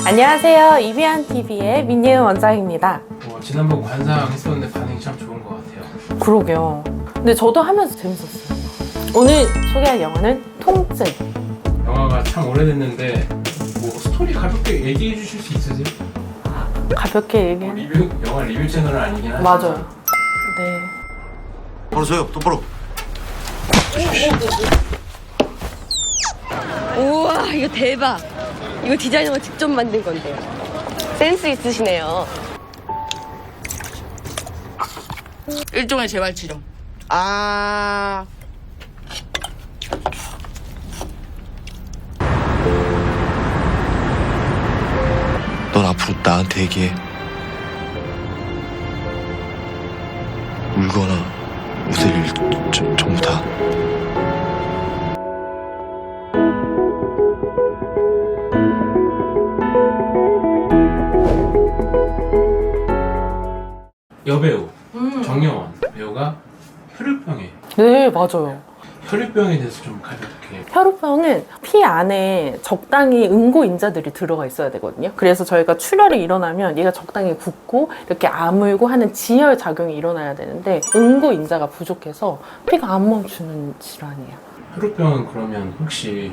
안녕하세요. 이비안TV의 민예은 원장입니다. 지난번 관상 했었는데 반응이 참 좋은 것 같아요. 그러게요. 근데 저도 하면서 재밌었어요. 오늘 소개할 영화는 통증. 영화가 참 오래됐는데 뭐 스토리 가볍게 얘기해 주실 수 있으세요? 가볍게 얘기해. 영화 리뷰 채널은 아니긴 하지만 맞아요. 네. 바로 줘요, 똑바로. 우와, 이거 대박. 이거 디자이너가 직접 만든 건데요. 센스 있으시네요. 일종의 재활치료. 아, 넌 앞으로 나한테 얘기해. 울거나 웃을 일 전부 다. 여배우 정여원 배우가 혈류병에 네, 맞아요. 혈류병에 대해서 좀 가볍게 혈우병은 피 안에 적당히 응고인자들이 들어가 있어야 되거든요. 그래서 저희가 출혈이 일어나면 얘가 적당히 붓고 이렇게 아물고 하는 지혈 작용이 일어나야 되는데 응고인자가 부족해서 피가 안 멈추는 질환이에요. 혈류병은 그러면 혹시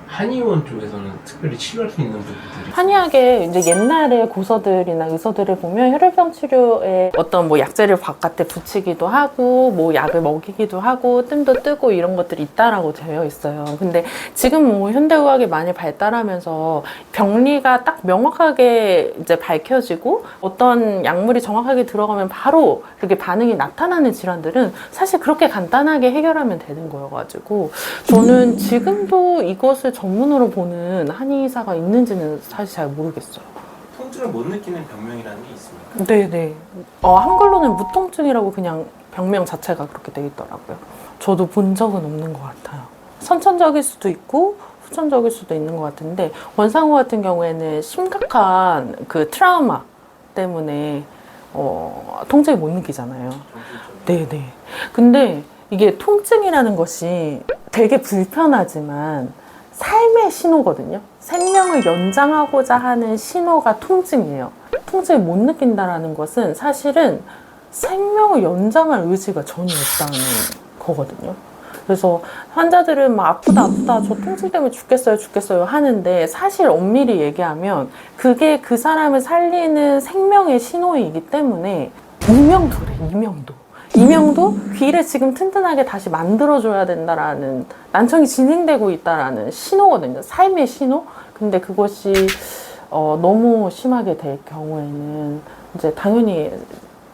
한의원 쪽에서는 특별히 치료할 수 있는 부분들이 한의학의 이제 옛날의 고서들이나 의서들을 보면 혈류병 치료에 어떤 뭐 약재를 바깥에 붙이기도 하고 뭐 약을 먹이기도 하고 뜸도 뜨고 이런 것들이 있다라고 되어 있어요. 근데 지금 뭐 현대의학이 많이 발달하면서 병리가 딱 명확하게 이제 밝혀지고 어떤 약물이 정확하게 들어가면 바로 그렇게 반응이 나타나는 질환들은 사실 그렇게 간단하게 해결하면 되는 거여가지고 저는 지금도 이것을 전문으로 보는 한의사가 있는지는 사실 잘 모르겠어요. 통증을 못 느끼는 병명이라는 게 있습니까? 네네. 한글로는 무통증이라고 그냥 병명 자체가 그렇게 돼 있더라고요. 저도 본 적은 없는 것 같아요. 선천적일 수도 있고 후천적일 수도 있는 것 같은데 원상우 같은 경우에는 심각한 그 트라우마 때문에 통증을 못 느끼잖아요. 네네. 근데 이게 통증이라는 것이 되게 불편하지만 삶의 신호거든요. 생명을 연장하고자 하는 신호가 통증이에요. 통증을 못 느낀다는 것은 사실은 생명을 연장할 의지가 전혀 없다는 거거든요. 그래서 환자들은 막 아프다 저 통증 때문에 죽겠어요 하는데 사실 엄밀히 얘기하면 그게 그 사람을 살리는 생명의 신호이기 때문에 이명도 귀를 지금 튼튼하게 다시 만들어줘야 된다라는 난청이 진행되고 있다라는 신호거든요. 삶의 신호. 근데 그것이 너무 심하게 될 경우에는 이제 당연히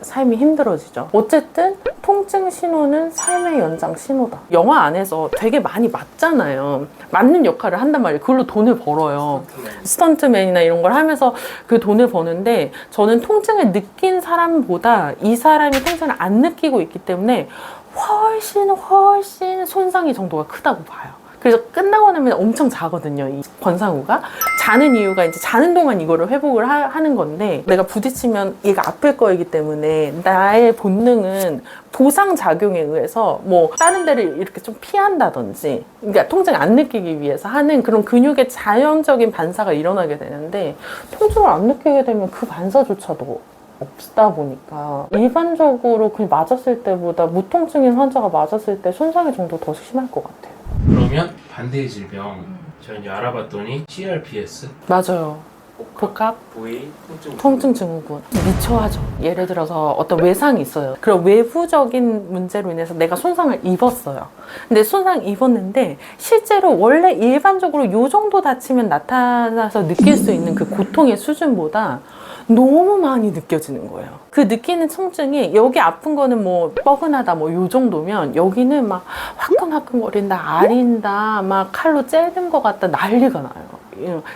삶이 힘들어지죠. 어쨌든 통증 신호는 삶의 연장 신호다. 영화 안에서 되게 많이 맞잖아요. 맞는 역할을 한단 말이에요. 그걸로 돈을 벌어요. 스턴트맨이나 이런 걸 하면서 그 돈을 버는데 저는 통증을 느낀 사람보다 이 사람이 통증을 안 느끼고 있기 때문에 훨씬 손상의 정도가 크다고 봐요. 그래서 끝나고 나면 엄청 자거든요, 이 권상우가. 자는 이유가 이제 자는 동안 이거를 회복을 하는 건데 내가 부딪히면 얘가 아플 거이기 때문에 나의 본능은 보상작용에 의해서 뭐 다른 데를 이렇게 좀 피한다든지 그러니까 통증 안 느끼기 위해서 하는 그런 근육의 자연적인 반사가 일어나게 되는데 통증을 안 느끼게 되면 그 반사조차도 없다 보니까 일반적으로 그냥 맞았을 때보다 무통증인 환자가 맞았을 때 손상의 정도가 더 심할 것 같아요. 그러면 반대의 질병 저희 이제 알아봤더니 CRPS 맞아요. 복합 부위 통증 증후군 미쳐하죠. 예를 들어서 어떤 외상이 있어요. 그런 외부적인 문제로 인해서 내가 손상을 입었어요. 근데 손상 입었는데 실제로 원래 일반적으로 이 정도 다치면 나타나서 느낄 수 있는 그 고통의 수준보다 너무 많이 느껴지는 거예요. 그 느끼는 통증이 여기 아픈 거는 뭐 뻐근하다 뭐 요 정도면 여기는 막 화끈화끈거린다, 아린다, 막 칼로 째는 것 같다 난리가 나요.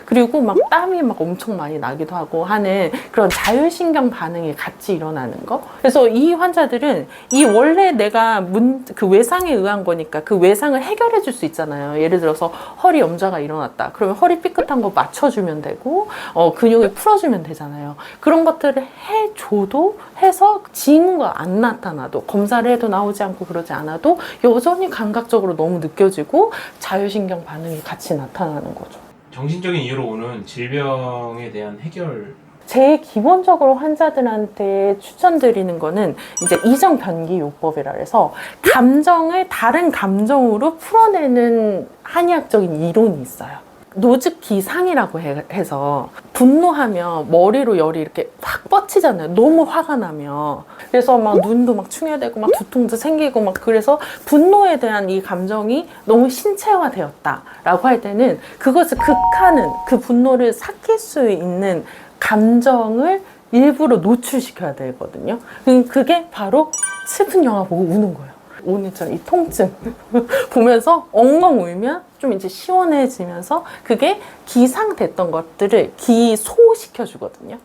그리고 막 땀이 막 엄청 많이 나기도 하고 하는 그런 자율신경 반응이 같이 일어나는 거. 그래서 이 환자들은 이 원래 내가 그 외상에 의한 거니까 그 외상을 해결해 줄 수 있잖아요. 예를 들어서 허리 염좌가 일어났다. 그러면 허리 삐끗한 거 맞춰주면 되고 근육을 풀어주면 되잖아요. 그런 것들을 해줘도 해서 징후가 안 나타나도 검사를 해도 나오지 않고 그러지 않아도 여전히 감각적으로 너무 느껴지고 자율신경 반응이 같이 나타나는 거죠. 정신적인 이유로 오는 질병에 대한 해결. 제일 기본적으로 환자들한테 추천드리는 거는 이제 이정 변기 요법이라 해서 감정을 다른 감정으로 풀어내는 한의학적인 이론이 있어요. 노즈기상이라고 해서 분노하면 머리로 열이 이렇게 확 뻗치잖아요. 너무 화가 나면. 그래서 막 눈도 막 충혈되고 막 두통도 생기고 막 그래서 분노에 대한 이 감정이 너무 신체화되었다라고 할 때는 그것을 극하는 그 분노를 삭힐 수 있는 감정을 일부러 노출시켜야 되거든요. 그게 바로 슬픈 영화 보고 우는 거예요. 오늘처럼 이 통증 보면서 엉엉 울면 좀 이제 시원해지면서 그게 기상됐던 것들을 기소시켜 주거든요.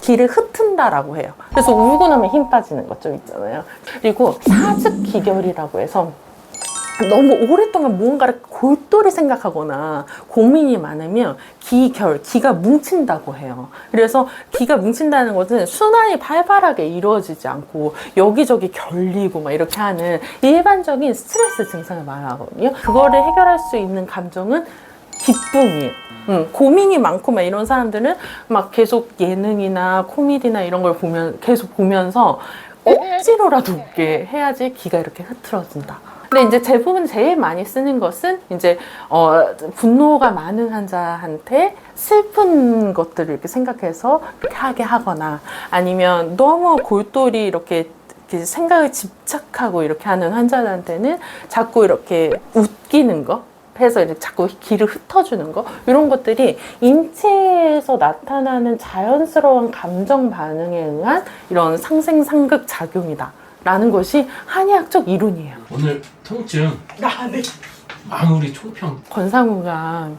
기를 흩은다라고 해요. 그래서 울고 나면 힘 빠지는 것 좀 있잖아요. 그리고 사즉기결이라고 해서 너무 오랫동안 무언가를 골똘히 생각하거나 고민이 많으면 기가 뭉친다고 해요. 그래서 기가 뭉친다는 것은 순환이 활발하게 이루어지지 않고 여기저기 결리고 막 이렇게 하는 일반적인 스트레스 증상을 말하거든요. 그거를 해결할 수 있는 감정은 기쁨이에요. 고민이 많고 막 이런 사람들은 막 계속 예능이나 코미디나 이런 걸 계속 보면서 억지로라도 웃게 해야지 기가 이렇게 흐트러진다. 근데 이제 대부분 제일 많이 쓰는 것은 이제 분노가 많은 환자한테 슬픈 것들을 이렇게 생각해서 이렇게 하게 하거나 아니면 너무 골똘히 이렇게 생각을 집착하고 이렇게 하는 환자들한테는 자꾸 이렇게 웃기는 거 해서 이렇게 자꾸 기를 흩어주는 거 이런 것들이 인체에서 나타나는 자연스러운 감정 반응에 의한 이런 상생상극 작용이다. 라는 것이 한의학적 이론이에요. 오늘 통증 마무리 총평. 권상우가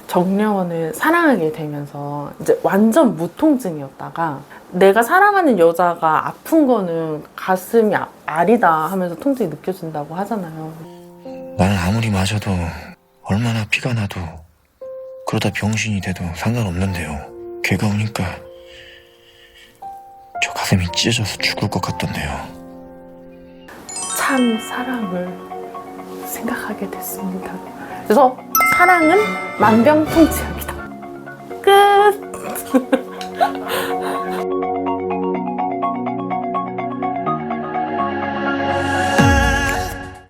정려원을 사랑하게 되면서 이제 완전 무통증이었다가 내가 사랑하는 여자가 아픈 거는 가슴이 아리다 하면서 통증이 느껴진다고 하잖아요. 나는 아무리 마셔도 얼마나 피가 나도 그러다 병신이 돼도 상관없는데요. 걔가 오니까 저 가슴이 찢어져서 죽을 것 같던데요. 참 사랑을 생각하게 됐습니다. 그래서 사랑은 만병통치약이다. 끝!